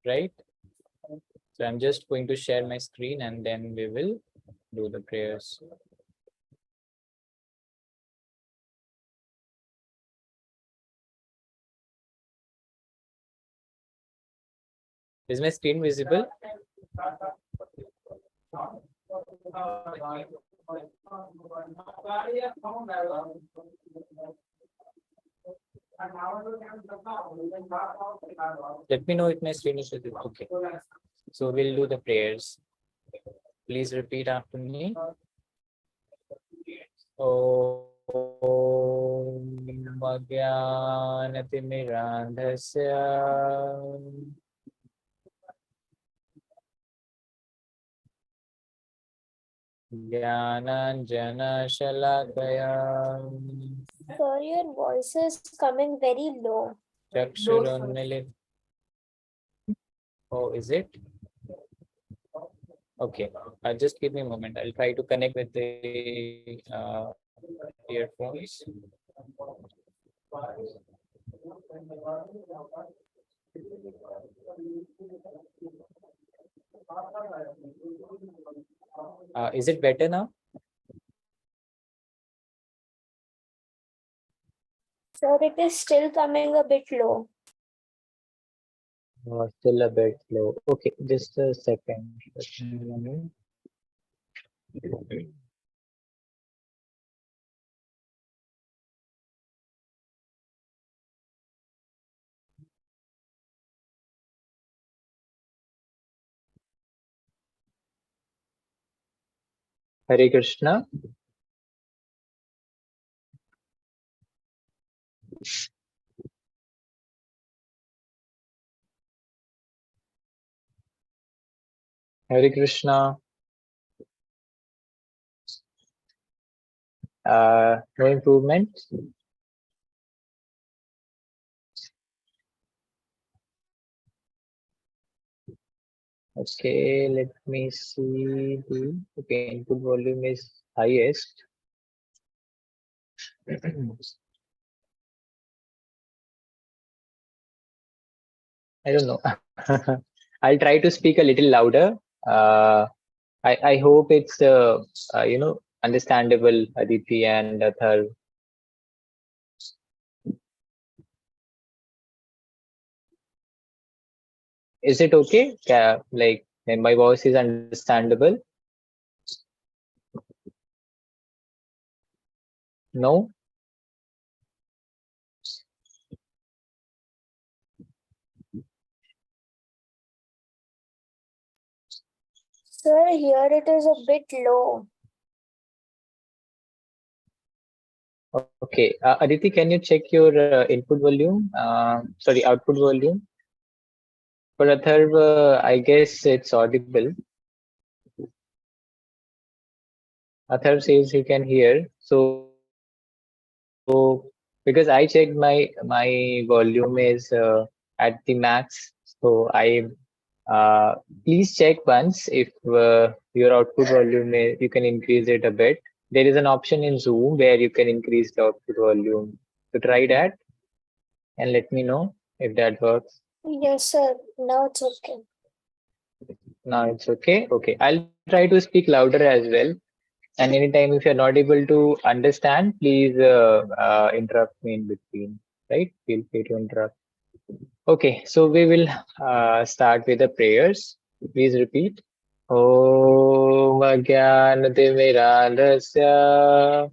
right? So I'm just going to share my screen and then we will do the prayers. Is my screen visible? Let me know if my screen is visible. Okay. So we'll do the prayers. Please repeat after me. Om Agyanatimirandhasya Jnananjana Shalakaya Sir, your voice is coming very low. Chakshurunmilit. Oh, is it? Okay, just give me a moment. I'll try to connect with the earphones. Is it better now? Sir, it is still coming a bit low. Still a bit low. Okay, just a second. Hare Krishna. Hare Krishna. No improvement. Okay, let me see the okay, input volume is highest. I don't know. I'll try to speak a little louder. I hope it's understandable, Aditi and Athar. Is it okay? Like my voice is understandable? No? Sir, here it is a bit low. Okay. Aditi, can you check your input volume? Sorry, output volume. For Atharv, I guess it's audible. Atharv says he can hear. So because I checked my volume is at the max. So please check once if your output volume is, you can increase it a bit. There is an option in Zoom where you can increase the output volume. So try that and let me know if that works. Yes, sir. Now it's okay. Now it's okay. Okay, I'll try to speak louder as well. And anytime if you're not able to understand, please interrupt me in between. Right? Feel free to interrupt. Okay, so we will start with the prayers. Please repeat. Om Ajnanatimirandhasya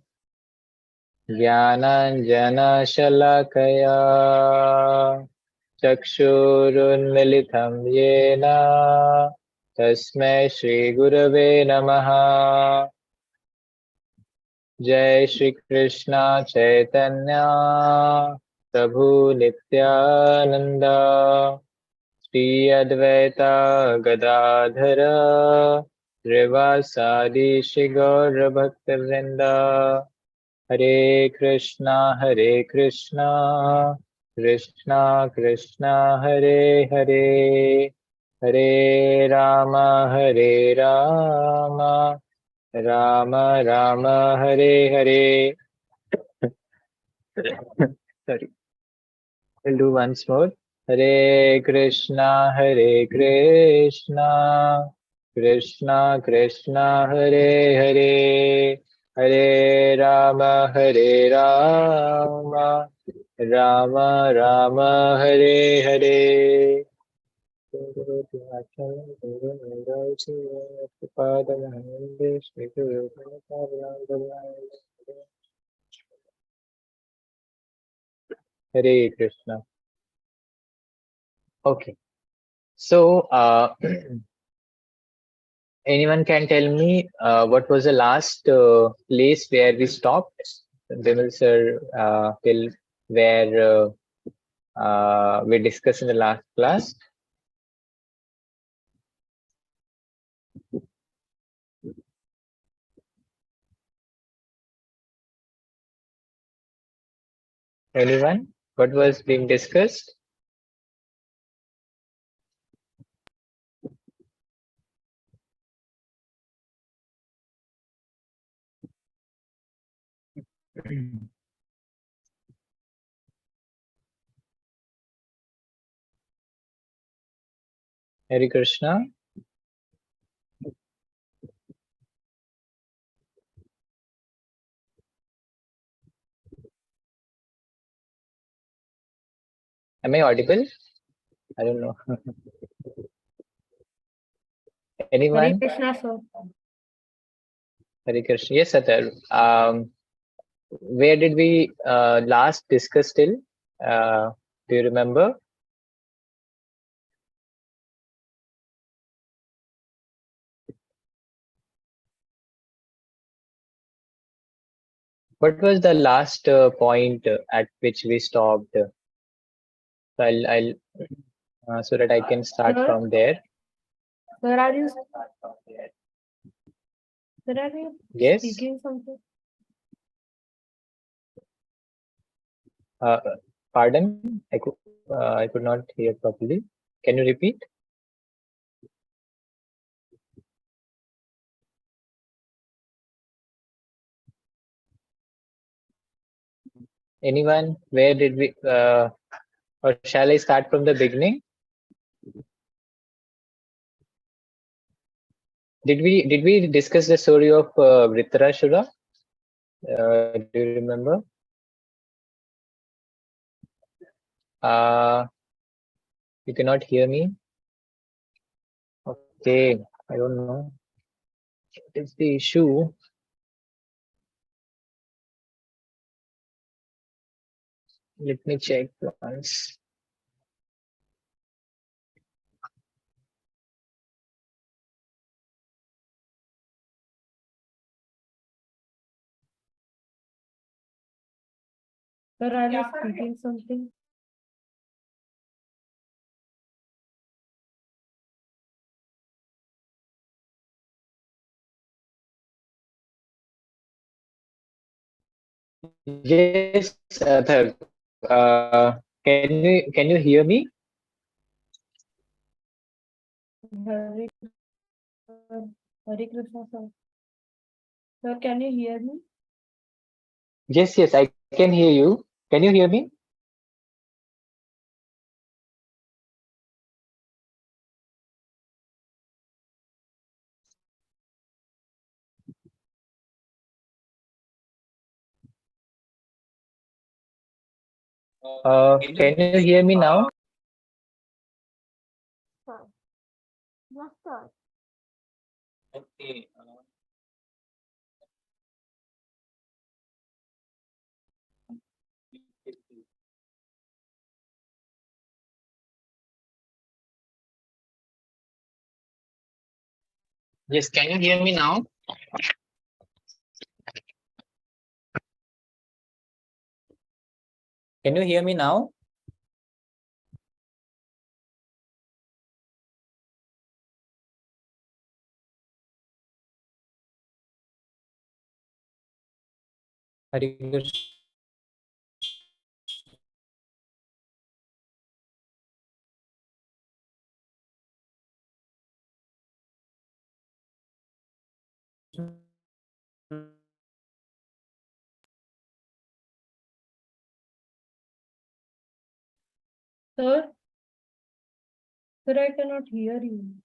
Jnananjanashalakaya Chakshurunmilitam Yena Tasmai Shri Gurave Namaha. Jai Shri Krishna Chaitanya Prabhu Nityananda Shri Advaita Gadadhara Srivasadi Shri Gaura Bhaktivinoda Hare Krishna Krishna Krishna Hare Hare Hare Rama Rama Rama Hare Hare. Sorry. We'll do once more. Hare Krishna, Krishna Krishna, Hare Hare, Hare Rama, Rama Rama, Hare Hare. Hare Krishna. Okay, so anyone can tell me what was the last place where we stopped? Vimal sir, till where we discussed in the last class. Anyone? What was being discussed? Hare Krishna. Am I audible? I don't know. Hare Anyone? Krishna, sir. Hare Krishna. Yes, Satar. Where did we last discuss till? Do you remember? What was the last point at which we stopped? So I'll so that I can start Sir? from there. Sir, are you Yes. speaking something? Uh, Pardon? I could not hear properly. Can you repeat? Anyone? Where did we? Or shall I start from the beginning? Did we discuss the story of Vritarashura? Do you remember? Uh, you cannot hear me. Okay, I don't know. What is the issue? Let me check once. Sir, are you speaking something? Yes, Athar. Can you hear me? Hare Hare Krishna, sir. Sir, can you hear me? Yes, yes, I can hear you. Can you hear me? Can you hear me now? Sir. Yes, sir. Okay. Yes, can you hear me now? Can you hear me now? Hare Krishna. Sir, Sir, I cannot hear you.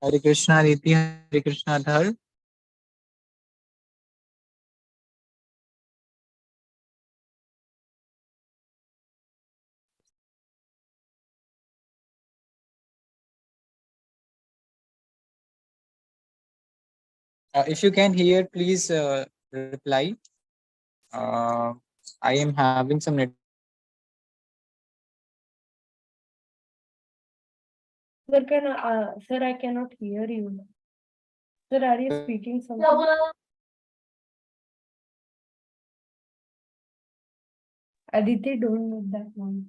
Hare Krishna, Riti. Hare Krishna, Dhar. If you can hear, please reply. Uh, I am having some network issue. Sir, I cannot hear you. Sir, are you speaking something? Aditi, don't make that noise.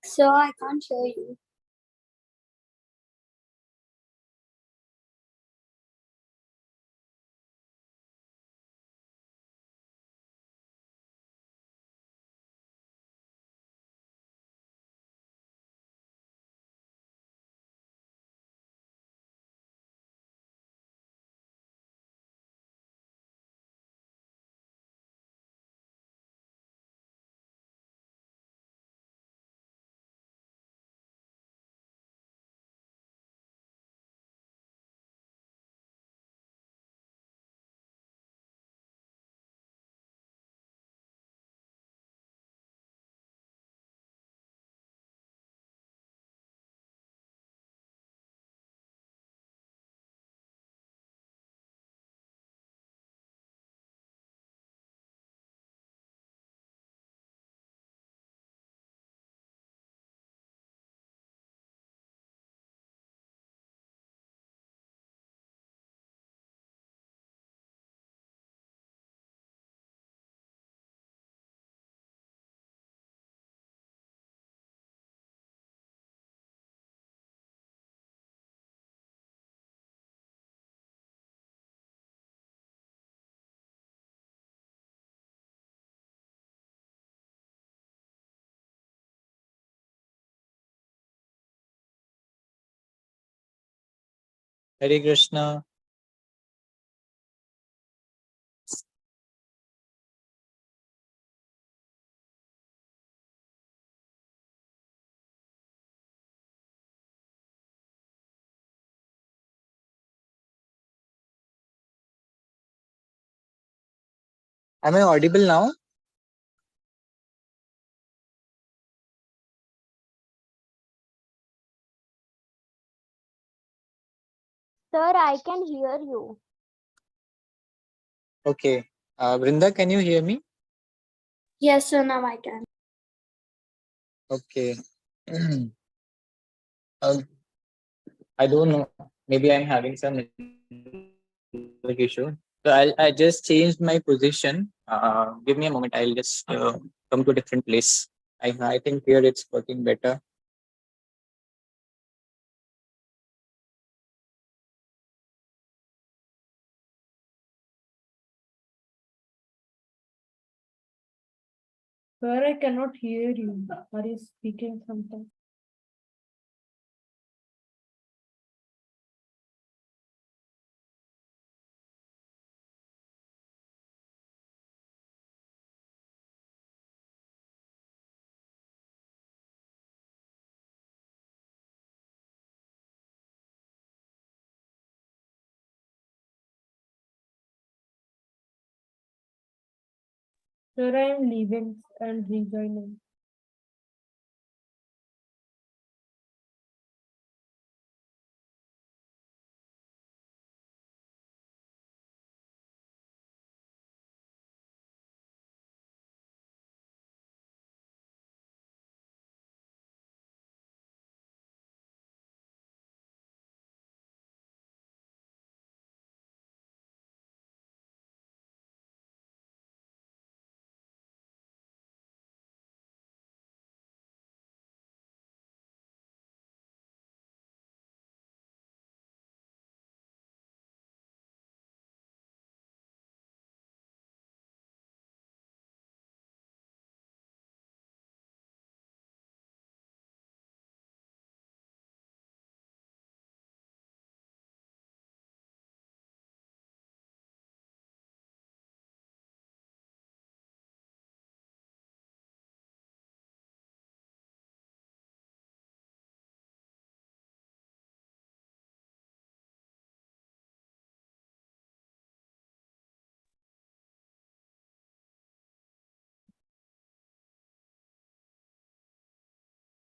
Sir, I can't hear you. Hare Krishna. Am I audible now? Sir, I can hear you. Okay. Brinda, can you hear me? Yes, sir, now I can. Okay. Um, I don't know. Maybe I'm having some network issue. So I just changed my position. Give me a moment. I'll just come to a different place. I think here it's working better. Sir, I cannot hear you. Are you speaking something? Sir, I am leaving and rejoining.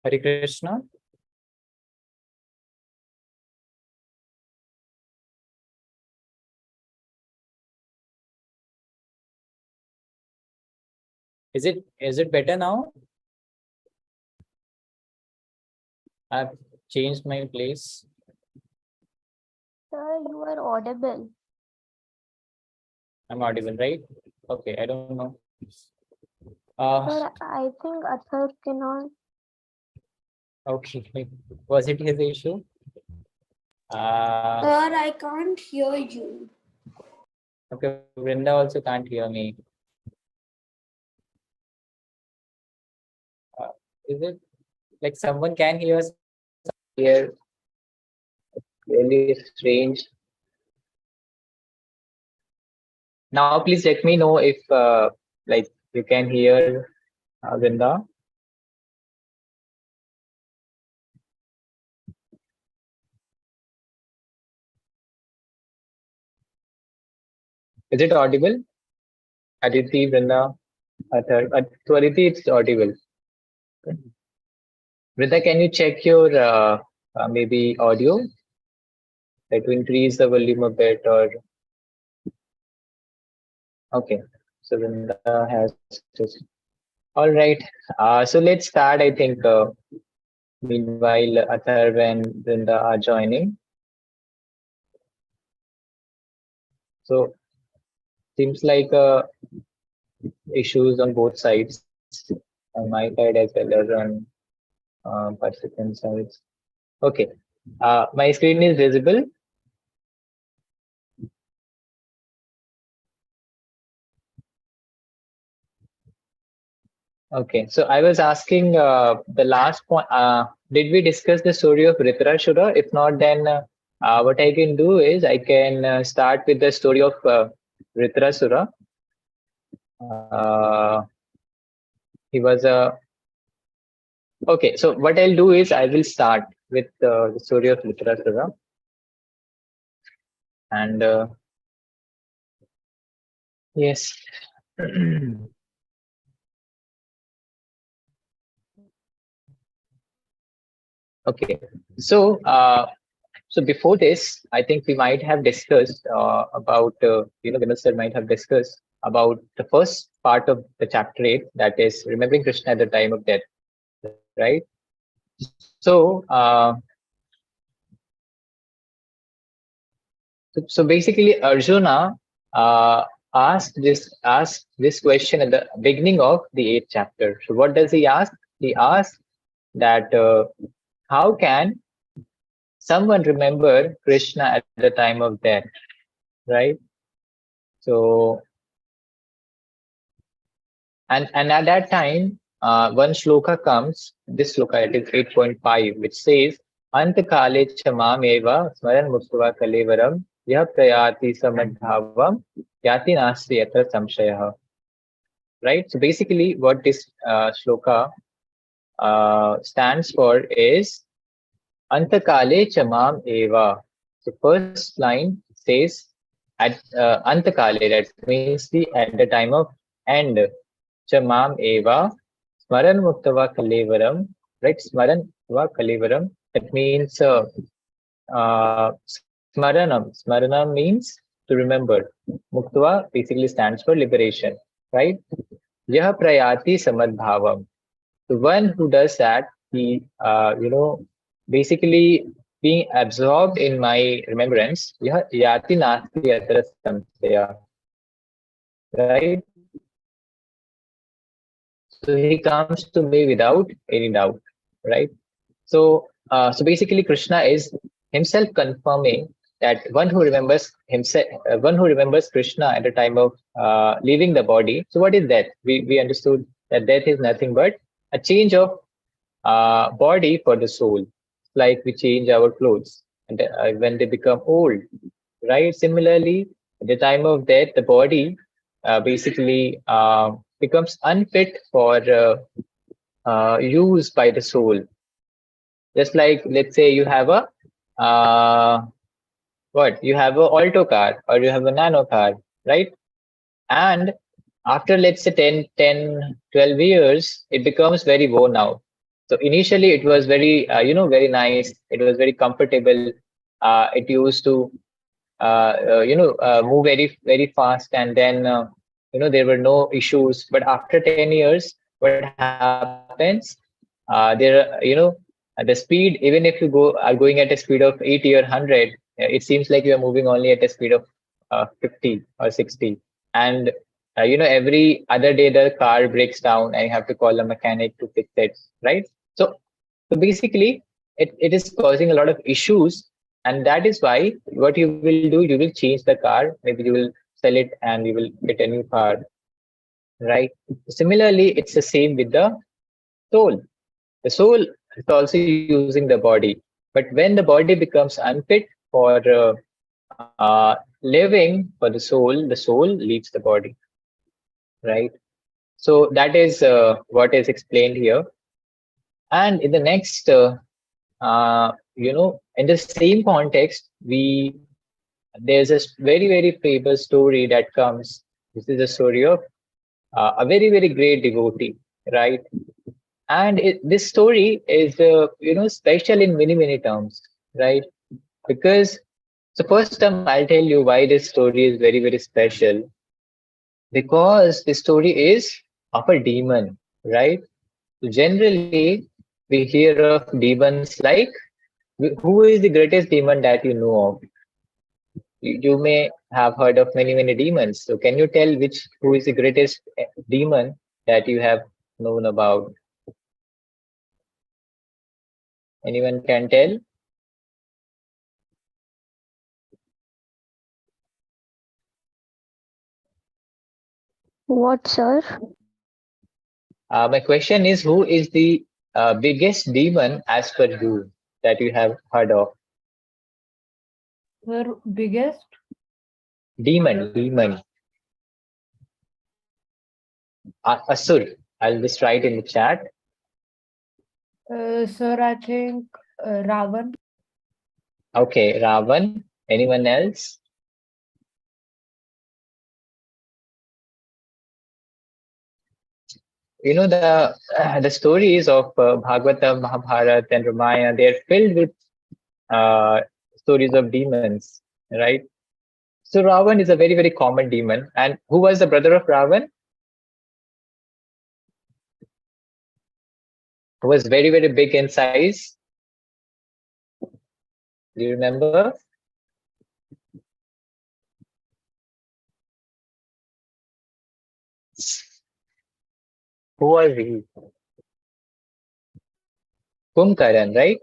Hare Krishna. Is it better now? I've changed my place. Sir, you are audible. I'm audible, right? Okay, I don't know. Sir, I think Athar cannot. Okay. Was it his issue? Sir, I can't hear you. Okay, Vrinda also can't hear me. Is it like someone can hear here? Really strange. Now, please let me know if like you can hear Vrinda. Is it audible? Aditi, Vrinda, Athar. To Aditi, it's audible. Vrinda, can you check your maybe audio? Like to increase the volume a bit or okay. So Vrinda has just all right. So let's start. I think meanwhile Athar and Vrinda are joining. So seems like issues on both sides, on my side as well as on participant sides. Okay. My screen is visible. Okay, so I was asking the last point. Did we discuss the story of Ritrashura? If not, then what I can do is I can start with the story of Ritrasura. He was a okay. So what I'll do is I will start with the story of Ritrasura, and yes. Okay, so so before this, I think we might have discussed about Vimal sir might have discussed about the first part of the chapter 8, that is remembering Krishna at the time of death, right? So so basically Arjuna uh, asked this question at the beginning of the 8th chapter. So what does he ask? He asks that how can someone remember Krishna at the time of death, right? So and at that time, one shloka comes. This shloka it is 8.5, which says, "Antakale chamam eva smaran muktva kalevaram yah prayati samadhavam yati nasti yatra samshayah." Right. So basically, what this shloka stands for is Antakale chamam eva. So first line says at Antakale, that means the at the time of end. chamam eva smaran muktava kalevaram, right? Smaran muktava kalevaram. That means smaranam. Smaranam means to remember. Muktva basically stands for liberation, right? Yah prayati samadbhavam. The one who does that, he, basically being absorbed in my remembrance, yah yati nasti atara samsaya, right? So he comes to me without any doubt, right? So basically, Krishna is himself confirming that one who remembers himself, one who remembers Krishna at the time of leaving the body. So what is death? We understood that death is nothing but a change of body for the soul, like we change our clothes and when they become old, right? Similarly, at the time of death, the body basically becomes unfit for use by the soul. Just like, let's say you have a you have a Alto car or you have a Nano car, right? And after, let's say, 12 years, it becomes very worn out. So initially it was very, very nice. It was very comfortable. It used to, move very, very fast. And then, there were no issues. But after 10 years, what happens? The speed, even if you are going at a speed of 80 or 100, it seems like you are moving only at a speed of 50 or 60. And every other day the car breaks down and you have to call a mechanic to fix it, right? So basically it is causing a lot of issues, and that is why what you will do, you will change the car, maybe you will sell it and you will get a new car, right? Similarly, it's the same with the soul. The soul is also using the body, but when the body becomes unfit for living for the soul leaves the body, right? So that is what is explained here. And in the next, in the same context, there's a very, very famous story that comes. This is a story of a very, very great devotee, right? And this story is, special in many, many terms, right? Because, so first term, I'll tell you why this story is very, very special. Because the story is of a demon, right? So generally, we hear of demons like, who is the greatest demon that you know of? You may have heard of many, many demons. So can you tell who is the greatest demon that you have known about? Anyone can tell? What, sir? My question is, who is the biggest demon as per you that you have heard of? Sir, biggest? Demon. Asur. I'll just write in the chat. Sir, I think Ravan. Okay, Ravan. Anyone else? The stories of Bhagavatam, Mahabharata, and Ramayana. They're filled with uh, stories of demons, right? So Ravan is a very, very common demon. And who was the brother of Ravan? Who was very, very big in size? Do you remember? Who was he? Kumkaran, right?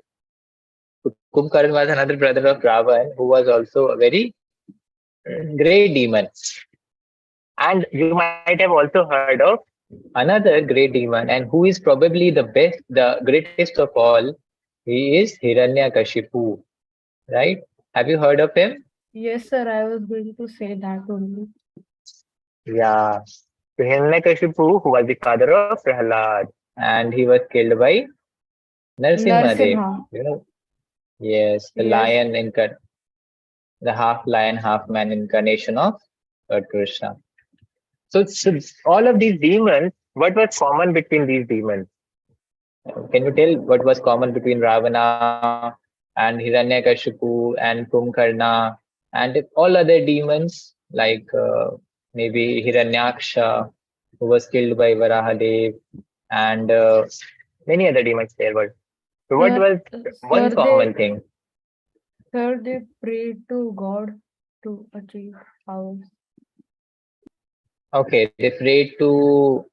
Kumkaran was another brother of Ravan who was also a very great demon. And you might have also heard of another great demon, and who is probably the greatest of all. He is Hiranyakashipu, right? Have you heard of him? Yes, sir, I was going to say that only. Yeah. So Hiranyakashipu, who was the father of Prahlad, and he was killed by Narsimhadev. Narsimha. Yes, the Yes. the half lion, half man incarnation of Lord Krishna. So all of these demons, What was common between these demons? Can you tell what was common between Ravana and Hiranyakashipu and Kumkarna and all other demons like maybe Hiranyaksha, who was killed by Varahadev, and many other demons there were. So what Sir, was one sir, common thing? they pray to God to achieve powers. Okay, they prayed to.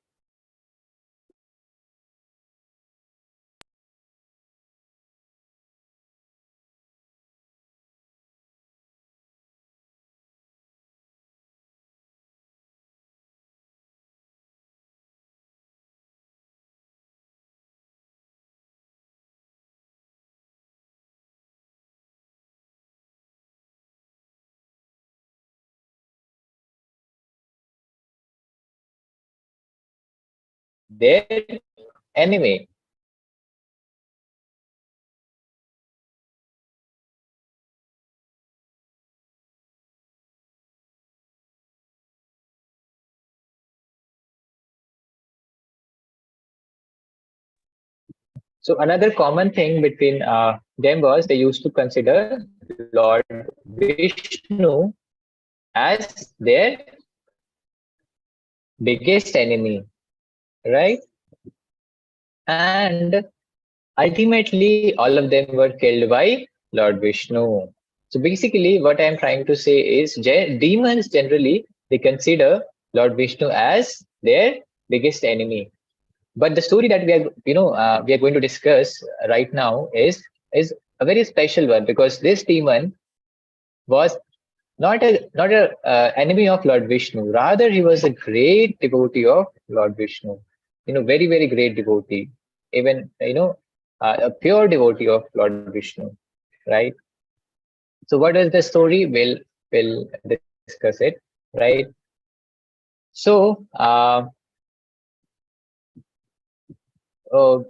Their enemy. So another common thing between them was they used to consider Lord Vishnu as their biggest enemy, right? And ultimately, all of them were killed by Lord Vishnu. So basically, what I'm trying to say is demons generally they consider Lord Vishnu as their biggest enemy. But the story that we are going to discuss right now is a very special one because this demon was not a enemy of Lord Vishnu. Rather, he was a great devotee of Lord Vishnu. Very very great devotee. Even a pure devotee of Lord Vishnu, right? So what is the story? We'll discuss it, right? So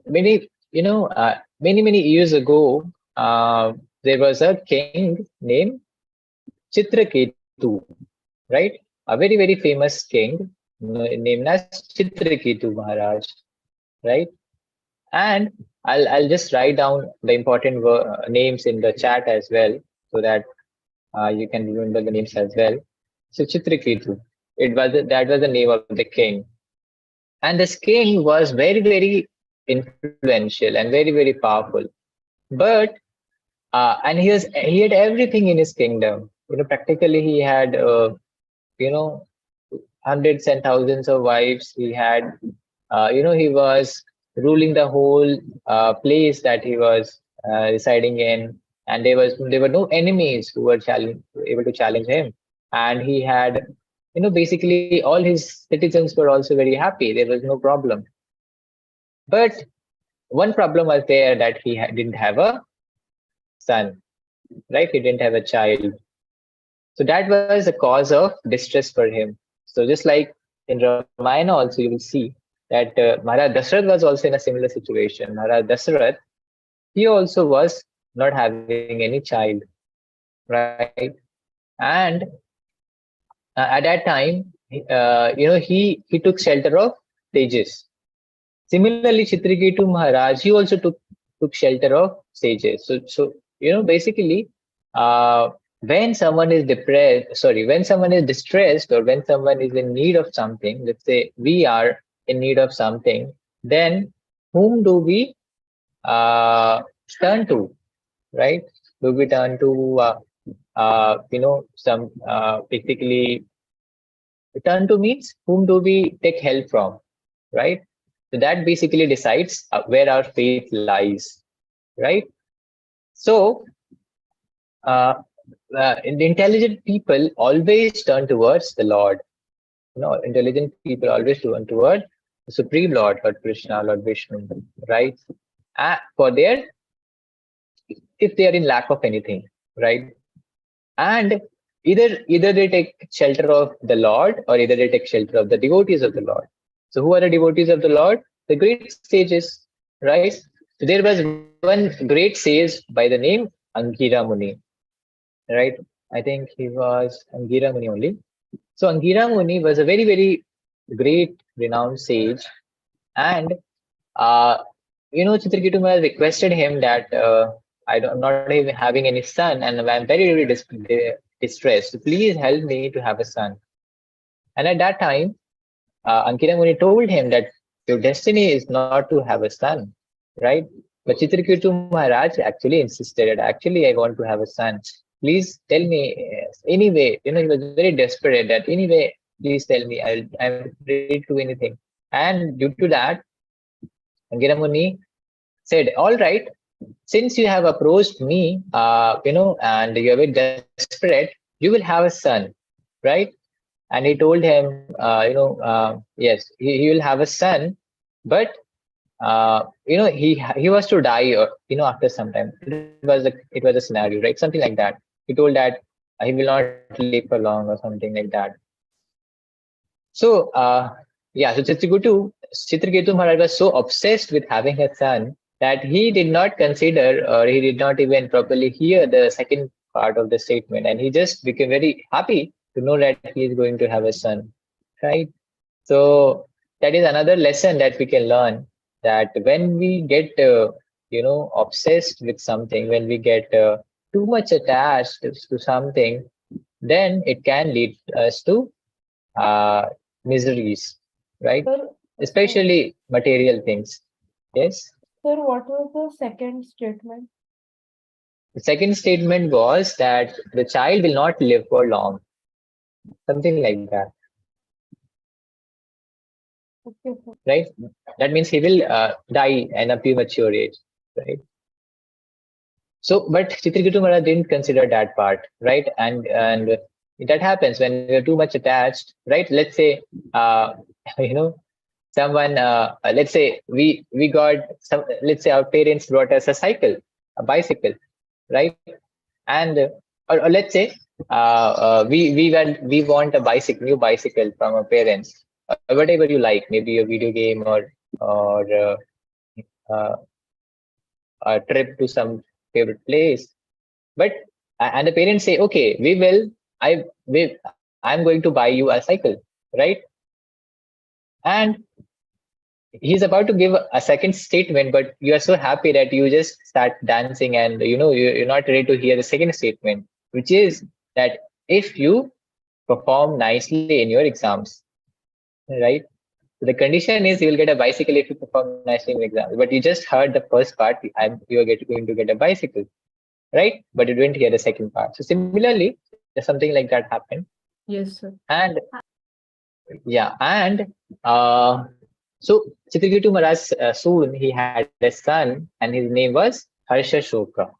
many years ago, there was a king named Chitraketu, right? A very, very famous king named as Chitraketu Maharaj, right? And I'll just write down the important names in the chat as well, so that you can remember the names as well. So Chitraketu, that was the name of the king, and this king was very, very influential and very, very powerful. But and he had everything in his kingdom. Practically he had you know hundreds and thousands of wives. He had, he was ruling the whole place that he was residing in, and there were no enemies who were able to challenge him. And he had, basically all his citizens were also very happy. There was no problem. But one problem was there that he didn't have a son, right? He didn't have a child. So that was a cause of distress for him. So just like in Ramayana also, you will see that Maharaj Dasrath was also in a similar situation. Maharaj Dasrath, he also was not having any child, right? And at that time, he took shelter of sages. Similarly, Chitraketu Maharaj, he also took shelter of sages. So basically, uh, when someone is when someone is distressed, or when someone is in need of something, let's say we are in need of something, then whom do we turn to, right? Do we turn to some basically turn to means whom do we take help from, right? So that basically decides where our faith lies, right? So uh, the intelligent people always turn towards the Lord. Intelligent people always turn toward the Supreme Lord Krishna, Lord Vishnu, right? For their if they are in lack of anything, right? And either they take shelter of the Lord, or either they take shelter of the devotees of the Lord. So who are the devotees of the Lord? The great sages, right? So there was one great sage by the name Angira Muni, right? I think he was Angira Muni only. So Angira Muni was a very, very great renowned sage, And Chitraketu Maharaj requested him that I'm not even having any son, and I'm very, very distressed. Please help me to have a son. And at that time, Ankita Muni told him that your destiny is not to have a son, right? But Chitraketu Maharaj actually insisted that actually I want to have a son. Please tell me anyway. He was very desperate that anyway, please tell me. I'm ready to do anything. And due to that, Ankita Muni said, all right, since you have approached me, and you're very desperate, you will have a son, right? And he told him, yes, he will have a son, but he was to die, after some time. It was a scenario, right? Something like that. He told that he will not live for long or something like that. So, yeah, so Chitraketu Maharaj was so obsessed with having a son that he did not consider or he did not even properly hear the second part of the statement. And he just became very happy to know that he is going to have a son, right? So, that is another lesson that we can learn, that when we get, obsessed with something, when we get too much attached to something, then it can lead us to uh, miseries, right? Sir, Especially material things. Yes. sir, what was the second statement? The second statement was that the child will not live for long, something like that, Okay, sir. right? That means he will die in a premature age, right? So, but Chitraketu Maharaj didn't consider that part, right? And that happens when we're too much attached, right? Let's say, you know, someone, let's say we got some, let's say our parents brought us a bicycle, right? And or let's say we want a new bicycle from our parents, or whatever you like, maybe a video game or uh, a trip to some favorite place. But and the parents say, okay, I'm going to buy you a cycle, right? And he's about to give a second statement, but you are so happy that you just start dancing, and you're not ready to hear the second statement, which is that if you perform nicely in your exams, right? So the condition is you will get a bicycle if you perform nicely in exams. But you just heard the first part, going to get a bicycle, right? But you didn't hear the second part. So similarly, there's something like that happened. Yes, sir. And yeah, and so Chitraketu Maharaj soon he had a son, and his name was Harsha Shoka.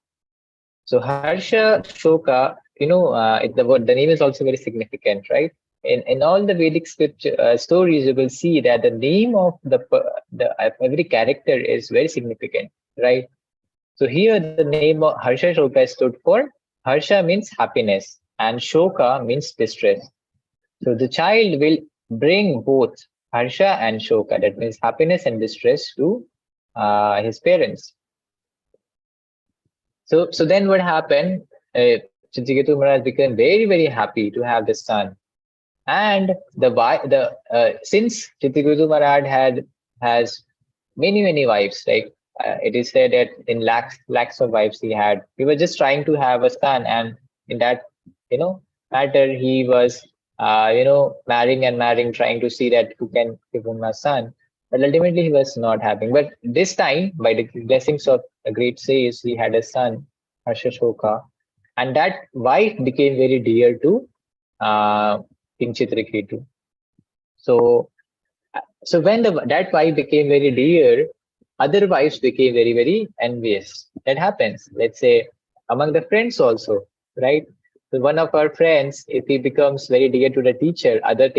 So Harsha Shoka, the name is also very significant, right? In all the Vedic scripture stories, you will see that the name of every character is very significant, right? So here the name of Harsha Shoka stood for, Harsha means happiness and Shoka means distress. So the child will bring both Harsha and Shoka, that means happiness and distress, to his parents. So then what happened? Chitraketu Maharaj became very, very happy to have this son. And since Chitraketu Maharaj has many wives, like it is said that in lakhs of wives he was just trying to have a son, and in that you know matter he was marrying, trying to see that who can give him a son. But ultimately he was not having. But this time, by the blessings of a great sage, he had a son, Harsha, and that wife became very dear to King Chitraketu. So, when that wife became very dear, other wives became very, very envious. That happens. Let's say among the friends also, right? So one of our friends, if he becomes very dear to the teacher, other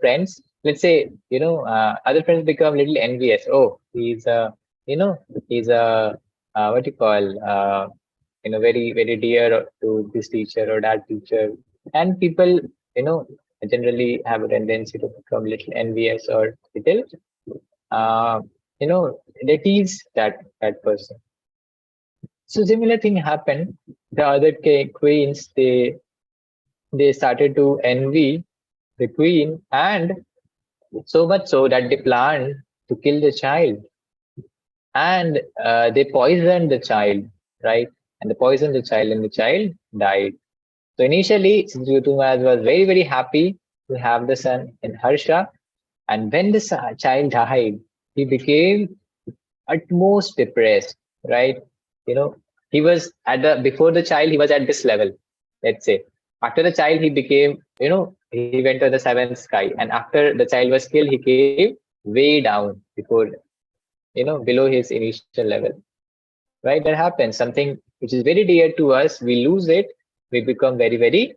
friends, let's say, other friends become little envious. Oh, you know, he's a what you call, very, very dear to this teacher or that teacher, and people, you know, generally have a tendency to become little envious or little, uh, they tease that person. So similar thing happened. The other queens, they started to envy the queen, and so much so that they planned to kill the child, and they poisoned the child, right? And they poisoned the child, and the child died. So initially, Sritumaz was very, very happy to have the son in Harsha. And when the child died, he became utmost depressed, right? You know, he was at the, before the child, he was at this level, let's say. After the child, he became, he went to the seventh sky. And after the child was killed, he came way down before, below his initial level, right? That happens. Something which is very dear to us, we lose it, we become very, very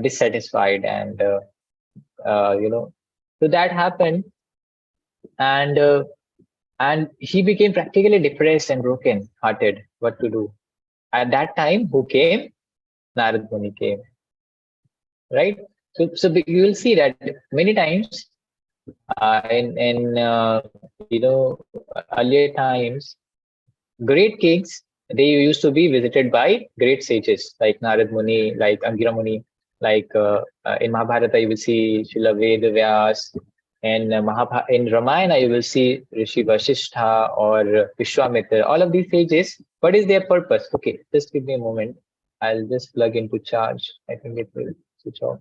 dissatisfied, and so that happened. And uh, and he became practically depressed and broken hearted. What to do at that time? Who came? Narad Muni came, right? So you will see that many times in earlier times, great kings, they used to be visited by great sages like Narad Muni, like Angira Muni, like in Mahabharata you will see Srila Ved Vyas, and in Ramayana you will see Rishi Vasishtha or Vishwamitra. All of these sages, what is their purpose? Okay, just give me a moment. I'll just plug into charge. I think it will switch off.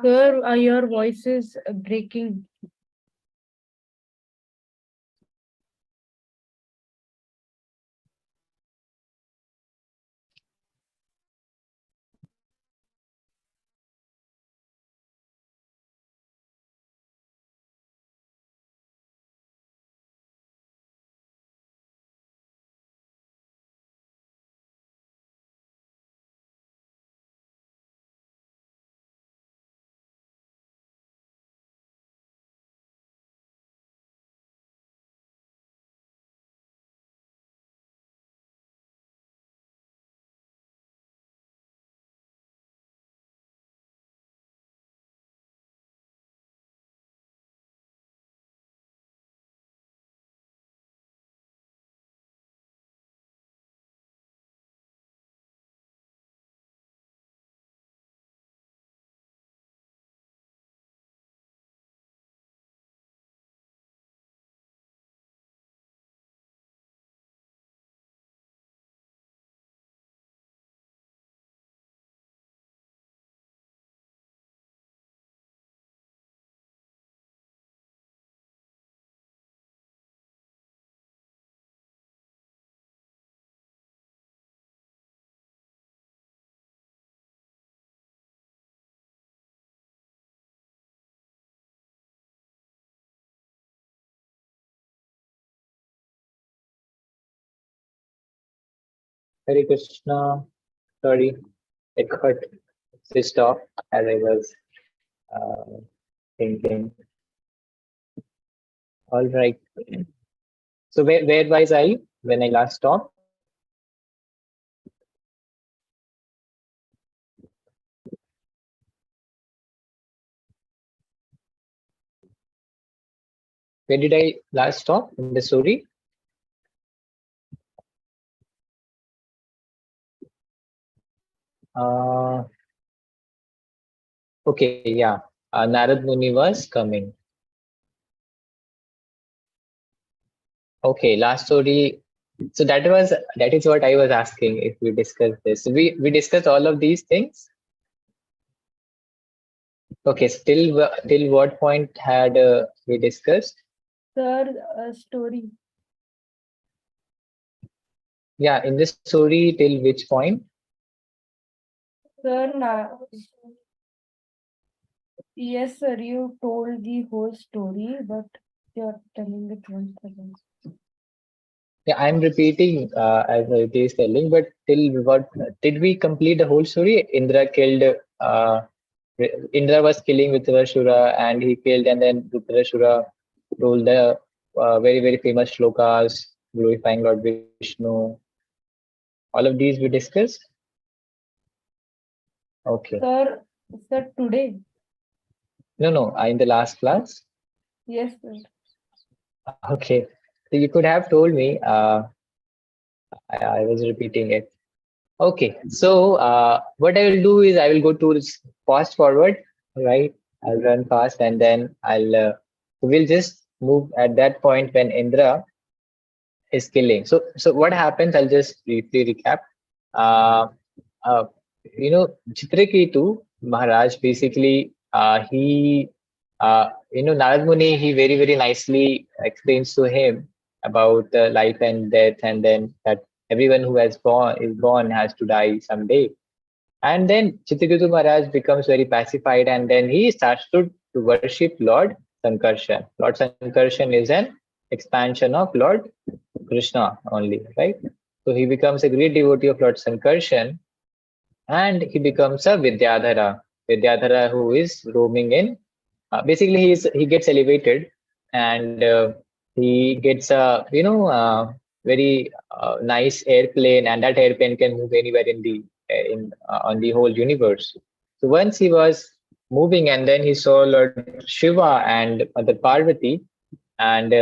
Sir, your voice is breaking. Hare Krishna. Sorry, it got switched off as I was uh, thinking. All right. So where was I when I last stopped? Where did I last stop in the story? Uh, okay, yeah. Narad Muni was coming. Okay, last story. So that is what I was asking if we discuss this. We discussed all of these things. Okay, still till what point had we discussed? Sir, story. Yeah, in the story, till which point? Sir, yes, sir, you told the whole story, but you're telling it once again. Yeah, I'm repeating as it is telling, but till what did we complete the whole story? Uh, Indra was killing Vitrashura and he killed, and then Vitrashura told the very, very famous shlokas glorifying Lord Vishnu. All of these we discussed. Okay. Sir, sir, today. No, no, in the last class. Yes, sir. Okay. So you could have told me. I was repeating it. Okay, so what I will do is I will go to fast forward, right? I'll run fast and then we'll just move at that point when Indra is killing. So what happens? I'll just briefly recap. Uh, uh, Chitraketu Maharaj basically Narad Muni, he very very nicely explains to him about life and death, and then that everyone who is born has to die someday. And then Chitraketu Maharaj becomes very pacified, and then he starts to worship Lord Sankarshan. Lord Sankarshan is an expansion of Lord Krishna only, right? So he becomes a great devotee of Lord Sankarshan, and he becomes a Vidyadhara. Vidyadhara who is roaming in. Basically, he gets elevated, and he gets a very nice airplane, and that airplane can move anywhere in the in on the whole universe. So once he was moving, and then he saw Lord Shiva and Mother Parvati, and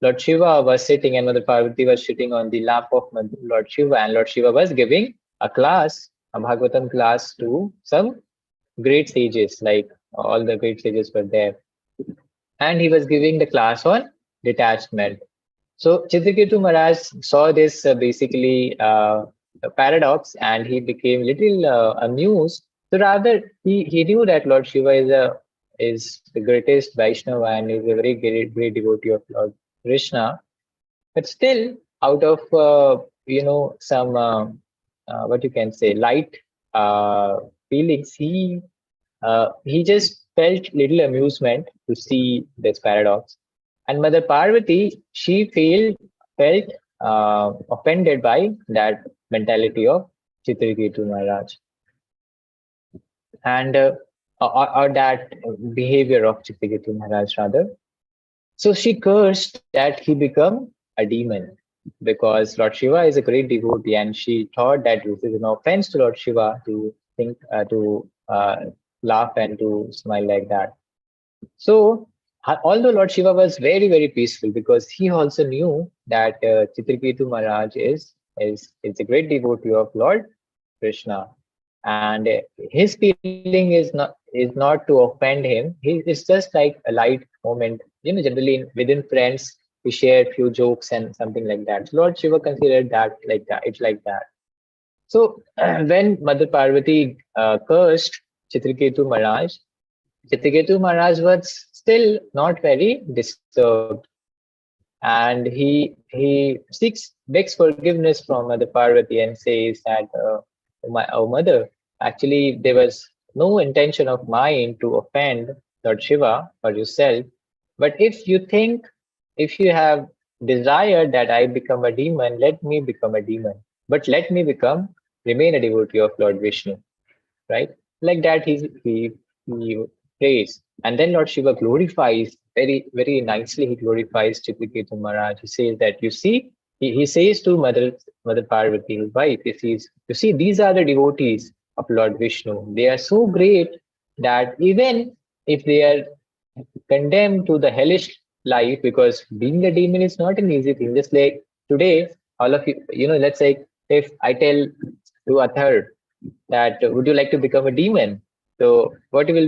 Lord Shiva was sitting, and Mother Parvati was sitting on the lap of Lord Shiva, and Lord Shiva was giving a class, a Bhagavatam class to some great sages, like all the great sages were there, and he was giving the class on detachment. So Chitraketu Maharaj saw this basically paradox, and he became little amused. So rather, he knew that Lord Shiva is the greatest Vaishnava and is a very great devotee of Lord Krishna. But still, out of some what you can say light feelings, he just felt little amusement to see this paradox. And Mother Parvati, she felt offended by that mentality of Chitraketu Maharaj, and or that behavior of Chitraketu Maharaj rather. So she cursed that he become a demon, because Lord Shiva is a great devotee, and she thought that this is an offense to Lord Shiva to think to laugh and to smile like that. So, although Lord Shiva was very, very peaceful, because he also knew that Chitraketu Maharaj is a great devotee of Lord Krishna, and his feeling is not to offend him. It's just like a light moment. Generally within friends, we share few jokes and something like that. So Lord Shiva considered that like that. It's like that. So when Mother Parvati cursed Chitraketu Maharaj, Chitraketu Maharaj was still not very disturbed, and he begs forgiveness from Mother Parvati and says that, oh mother, actually there was no intention of mine to offend Lord Shiva or yourself. But if you have desired that I become a demon, let me become a demon. But let me remain a devotee of Lord Vishnu, right? Like that, he prays, and then Lord Shiva glorifies very very nicely. He glorifies Chitraketu Maharaj. He says that he says to Mother Parvati, his wife, he says, you see, these are the devotees of Lord Vishnu. They are so great that even if they are condemned to the hellish life, because being a demon is not an easy thing. Just like today, all of you, let's say if I tell to a third that would you like to become a demon? So what will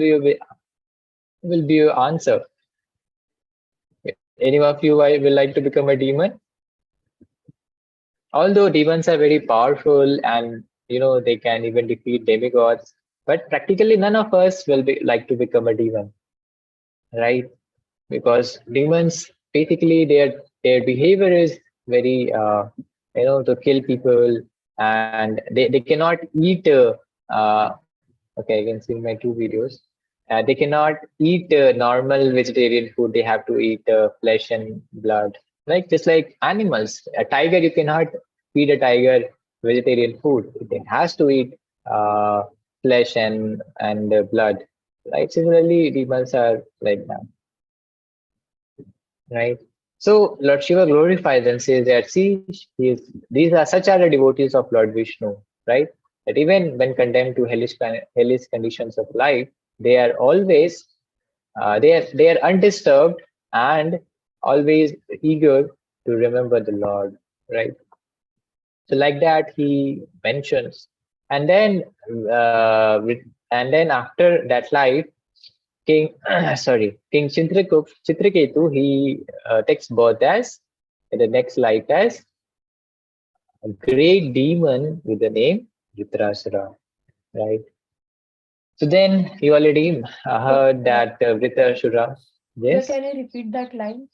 be your answer? Any of you will like to become a demon? Although demons are very powerful, and they can even defeat demigods, but practically none of us will be like to become a demon, right? Because demons basically their behavior is very to kill people, and they cannot eat. Okay, I can see my two videos. They cannot eat normal vegetarian food. They have to eat flesh and blood, like just like animals. A tiger, you cannot feed a tiger vegetarian food. It has to eat uh, flesh and blood. Right. Similarly, demons are like that. Right. So Lord Shiva glorifies and says that, see, these are such are the devotees of Lord Vishnu, right? That even when condemned to hellish conditions of life, they are always they are undisturbed and always eager to remember the Lord, right? So like that he mentions, and then and then after that life, King, King Chitraketu, he takes birth as in the next life as a great demon with the name Vritrasura, right? So then you already So, heard that Vritrasura, sir, yes, can you repeat that line?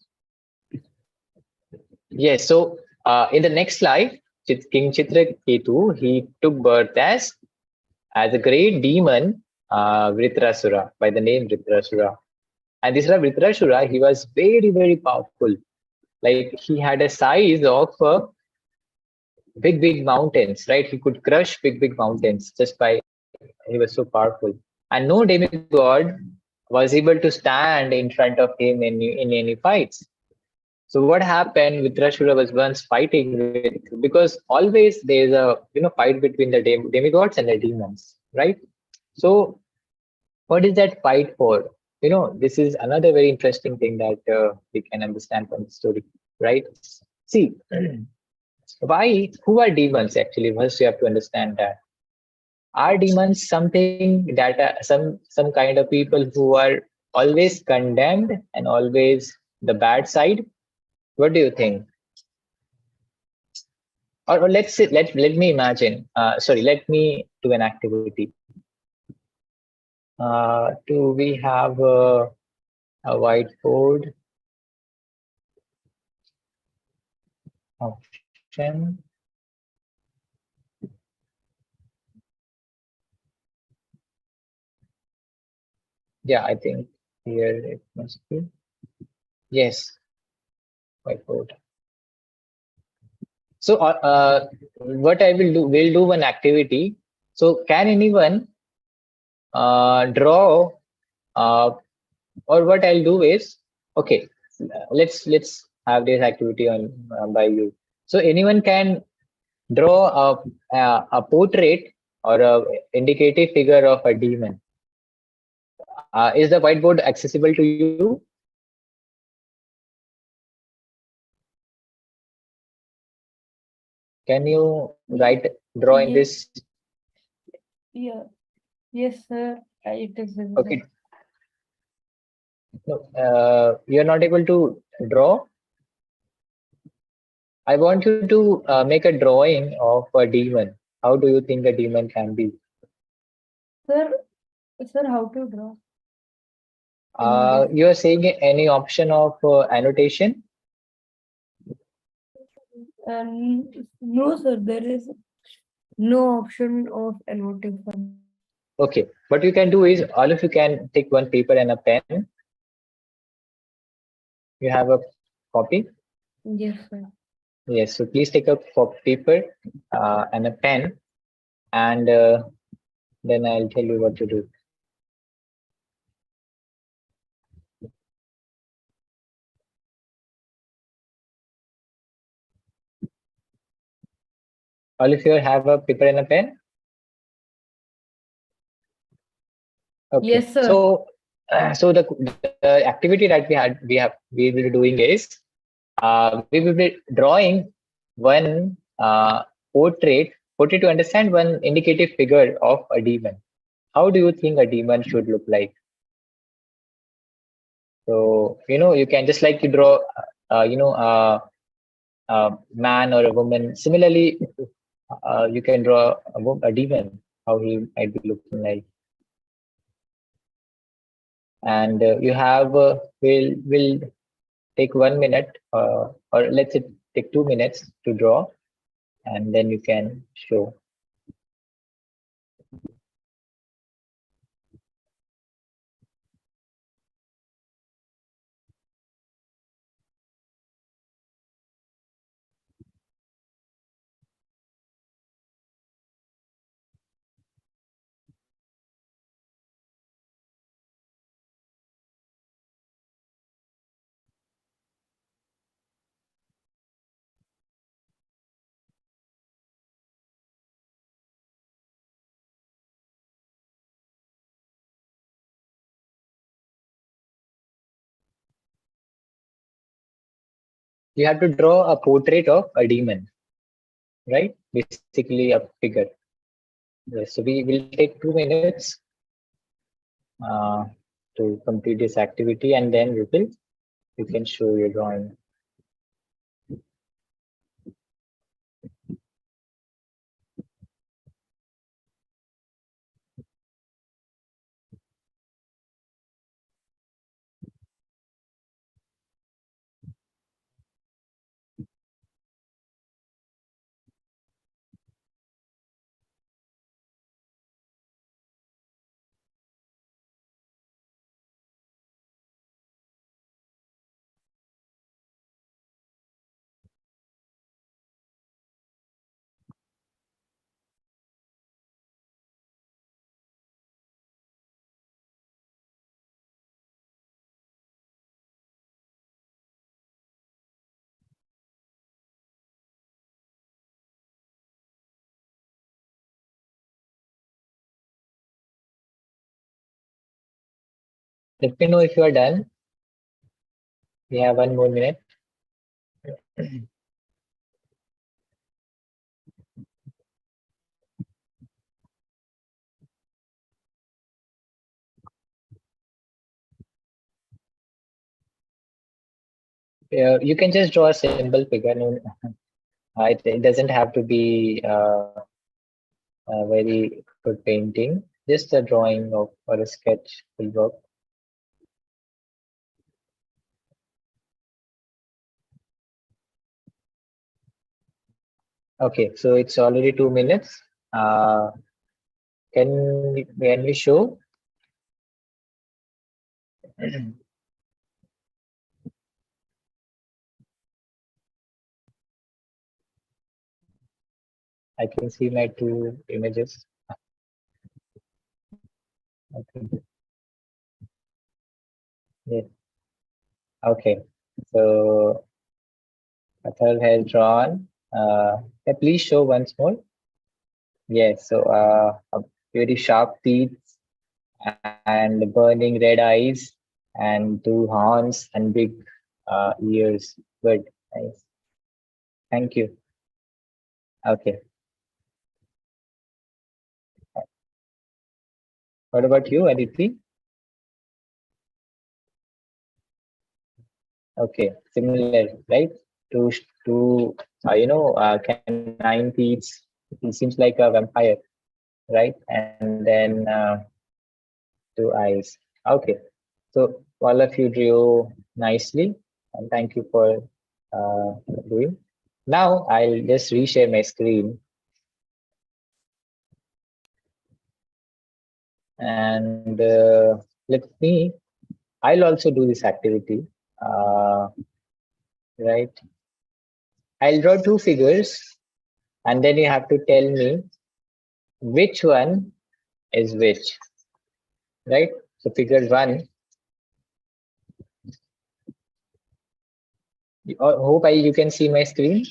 yes. So in the next life, King Chitraketu, he took birth as a great demon, Vritrasura, by the name Vritrasura. And this Vritrasura, he was very, very powerful. Like he had a size of big, big mountains, right? He could crush big, big mountains just by he was so powerful. And no demigod was able to stand in front of him in any fights. So what happened? Vitrashura was once fighting with, because always there is a fight between the demigods and the demons, right? So what is that fight for? This is another very interesting thing that we can understand from the story, right? See, why? Who are demons actually? First, you have to understand that are demons something that some kind of people who are always condemned and always the bad side? What do you think? Or let's say, let me imagine. Sorry, let me do an activity. Do we have a whiteboard option? Yeah, I think here it must be. Yes, whiteboard. So, what I will do, we'll do one activity. So, can anyone draw, uh, or what I'll do is, okay, let's have this activity on by you. So, anyone can draw a portrait or a indicative figure of a demon. Is the whiteboard accessible to you? Can you draw in Yes, this? yeah, yes, sir. It is visible. Okay, no, you're not able to draw. I want you to make a drawing of a demon. How do you think a demon can be? Sir, sir, how to draw in this? You are saying any option of annotation? No, sir, there is no option of annotation. Okay, what you can do is all of you can take one paper and a pen. You have a copy? Yes, sir. Yes, so please take a paper and a pen, and then I'll tell you what to do. All of you have a paper and a pen? Okay, Yes, sir. so the activity that we will be doing is we will be drawing one portrait to understand one indicative figure of a demon. How do you think a demon should look like? So you can just like to draw a man or a woman. Similarly, you can draw a demon, how he might be looking like. And you have will take 1 minute, or let's say take 2 minutes to draw. and then you can show. You have to draw a portrait of a demon, right? Basically a figure. Yes, so we will take 2 minutes uh, to complete this activity, and then you can show your drawing. Let me know if you are done. We have 1 more minute. You can just draw a simple figure. No, it doesn't have to be a very good painting. Just a drawing of or a sketch will work. Okay, so it's already 2 minutes. Can we show? I can see my two images. Okay. Yes. Okay. So Athar has drawn. Yeah, please show once more. Yes. So a very sharp teeth and burning red eyes and two horns and big ears. Good. Nice. Thank you. Okay. What about you, Aditi? Okay, similar, right? Two, canine teeth. He seems like a vampire, right? And then two eyes. Okay, so all of you drew nicely, and thank you for doing. Now I'll just reshare my screen, and let me. I'll also do this activity, uh, right? I'll draw two figures, and then you have to tell me which one is which, right? So figure one, hope you can see my screen.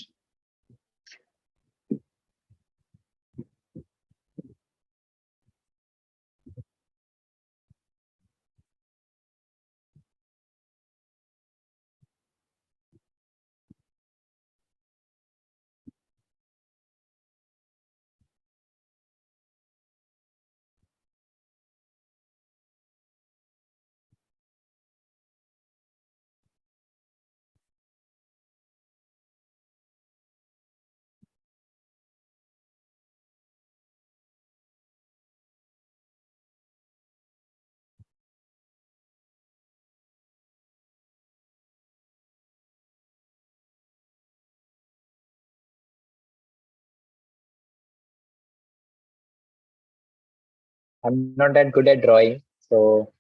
I'm not that good at drawing, so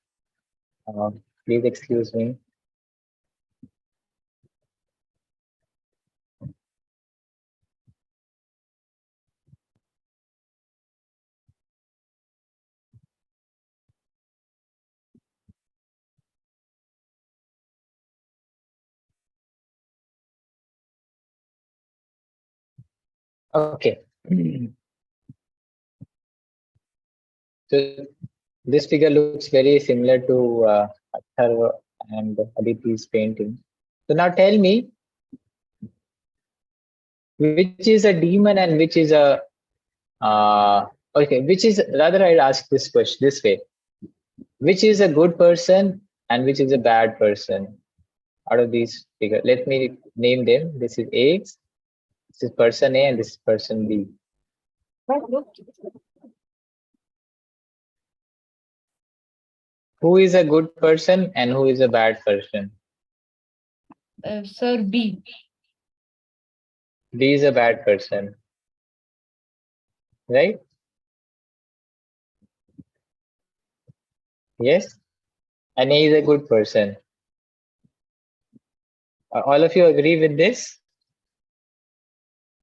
please excuse me. Okay. So this figure looks very similar to Atharva and Aditi's painting. So now tell me, which is a demon and which is a okay, which is rather I'll ask this question this way. Which is a good person and which is a bad person out of these figures? Let me name them. This is A, this is person A, and this is person B. Who is a good person and who is a bad person? Sir, B. B is a bad person, right? Yes, and A is a good person. All of you agree with this?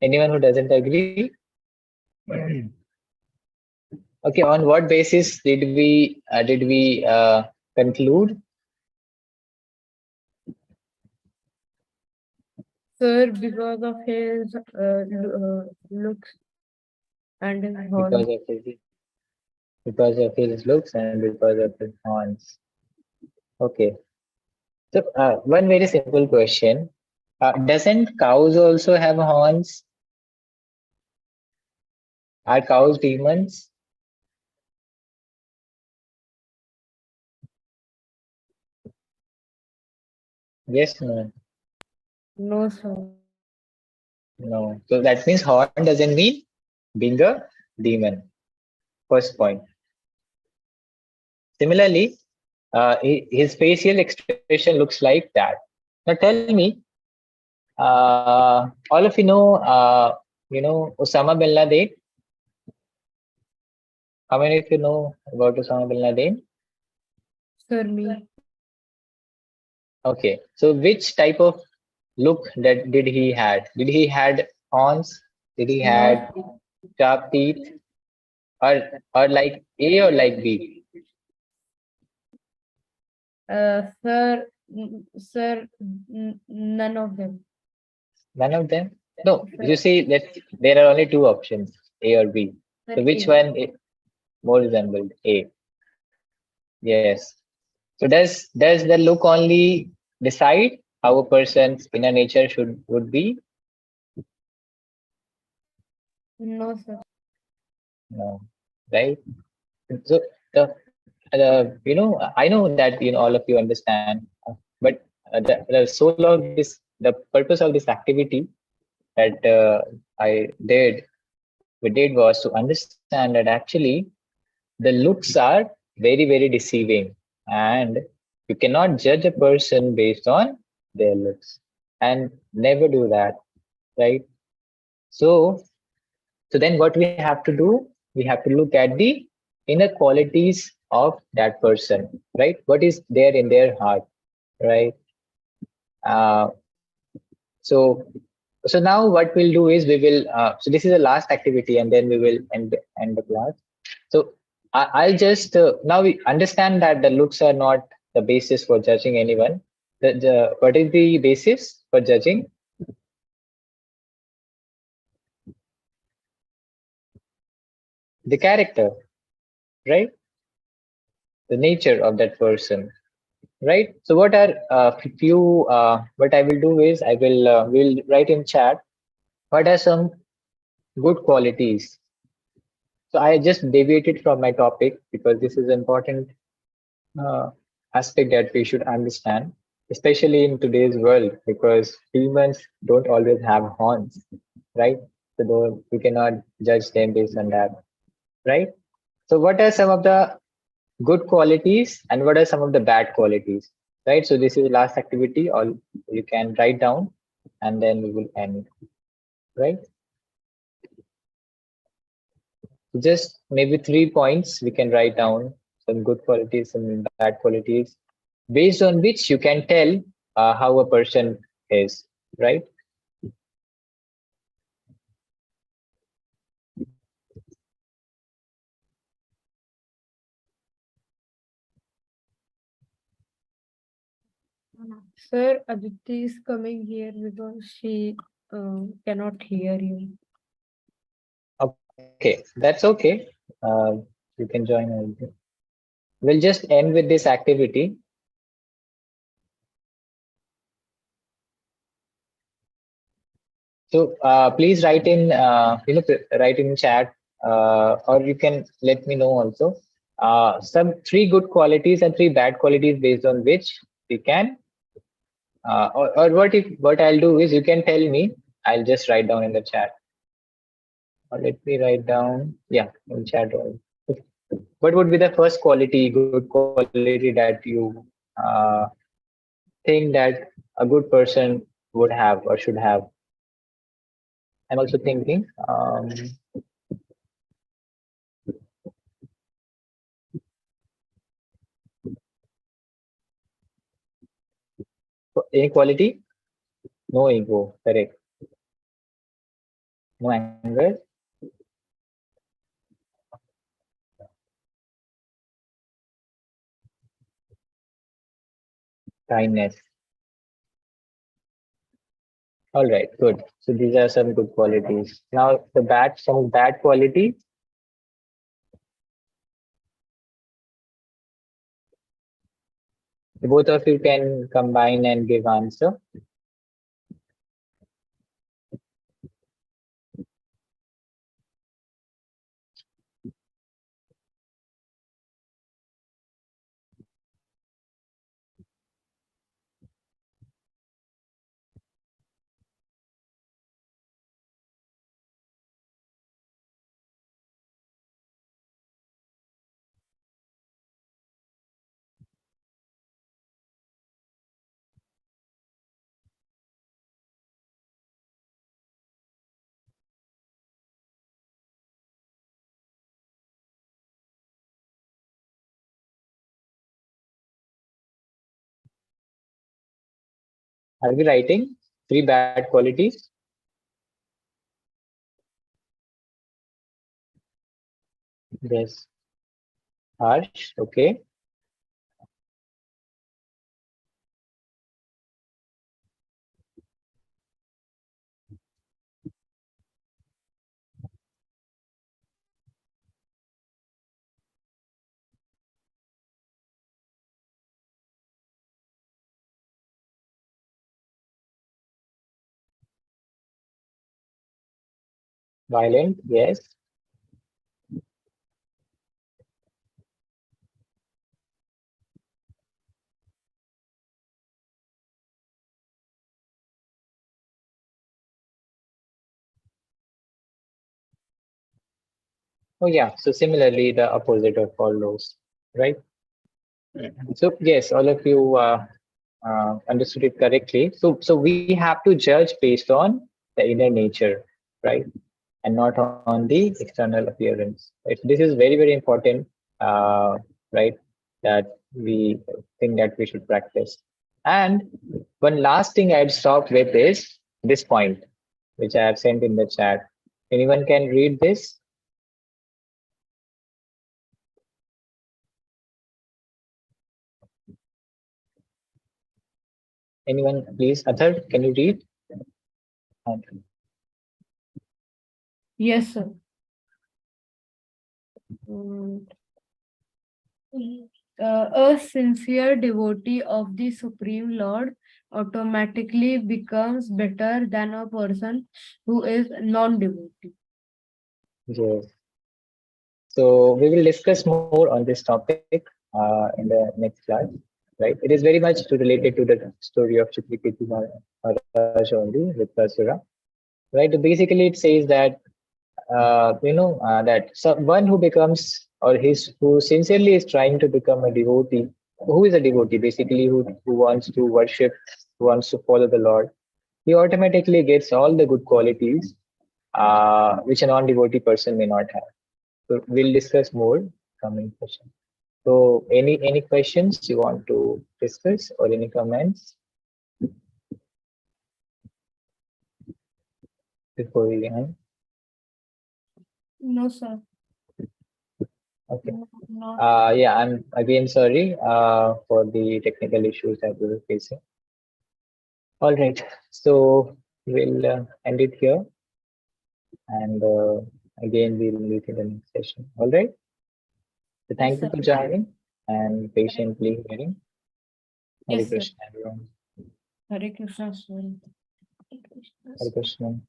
Anyone who doesn't agree? Okay, on what basis did we conclude? Sir, because of his looks and his horn. Because of his looks and because of his horns. Okay. So one very simple question. Doesn't cows also have horns? Are cows demons? Yes, no, No, sir. no. So that means horn doesn't mean being a demon. First point. Similarly, his facial expression looks like that. Now tell me, all of Osama bin Laden. How many of you know about Osama bin Laden? Sir, me. Okay, so which type of look that did he had? Did he had horns? Did he had No, sharp teeth? Or like A or like B? sir, none of them. None of them? No, Sir, you see that there are only two options, A or B. sir, So which A. one is more resembled? A. Yes. So does the look only decide how a person's inner nature should would be? No, sir. No, right? So I know that all of you understand, but the soul of this, the purpose of this activity that I did we did was to understand that actually the looks are very deceiving, and you cannot judge a person based on their looks, and never do that, right? So then what we have to do, we have to look at the inner qualities of that person, right? What is there in their heart, right? uh, so now what we'll do is we will so this is the last activity and then we will end the class. So I'll just now we understand that the looks are not the basis for judging anyone. What is the basis for judging? The character, right? The nature of that person, right? So what are few what I will do is I will write in chat what are some good qualities. So I just deviated from my topic because this is important uh, aspect that we should understand, especially in today's world, because humans don't always have horns, right? So we cannot judge them based on that, right? So what are some of the good qualities and what are some of the bad qualities, right? So this is the last activity, or you can write down and then we will end, right? Just maybe 3 points we can write down, some good qualities, some bad qualities, based on which you can tell how a person is, right? Sir, Aditi is coming here because she cannot hear you. Okay, that's okay. You can join. We'll just end with this activity. So please write in, write in chat, or you can let me know also some three good qualities and three bad qualities based on which we can, or what I'll do is you can tell me. I'll just write down in the chat, or let me write down. Yeah, in chat. What would be the first quality, good quality that you uh, think that a good person would have or should have? I'm also thinking. Inequality, no ego, correct. No anger, kindness. All right, good. So these are some good qualities. Now some bad qualities. Both of you can combine and give answer. Are we writing three bad qualities? Yes. Harsh. Okay. Violent. Yes. Oh yeah. So similarly, the opposite of all those, right? So yes, all of you understood it correctly. So we have to judge based on the inner nature, right, and not on the external appearance. This is very very important, right? That we think that we should practice. And one last thing I'd stop with is this point, which I have sent in the chat. Anyone can read this? Anyone, please? Athar, can you read? Yes, sir. Mm, a sincere devotee of the Supreme Lord automatically becomes better than a person who is non-devotee. Yes. So we will discuss more on this topic in the next class, right? It is very much related to the story of Chitraketu Maharaj only with Basura, right? Basically, it says that that one who becomes or who sincerely is trying to become a devotee, who is a devotee, basically who wants to worship, who wants to follow the Lord, he automatically gets all the good qualities which a non-devotee person may not have. So we'll discuss more coming session. So any questions you want to discuss or any comments before we end? No, sir. Okay. No. Yeah, I'm again sorry for the technical issues that we were facing. All right, so we'll end it here, and again we'll meet in the next session. All right. So Yes, thank you sir. for joining and patiently hearing. Hare Yes, sir. Krishna, everyone. Hare Krishna, sir. Hare Krishna.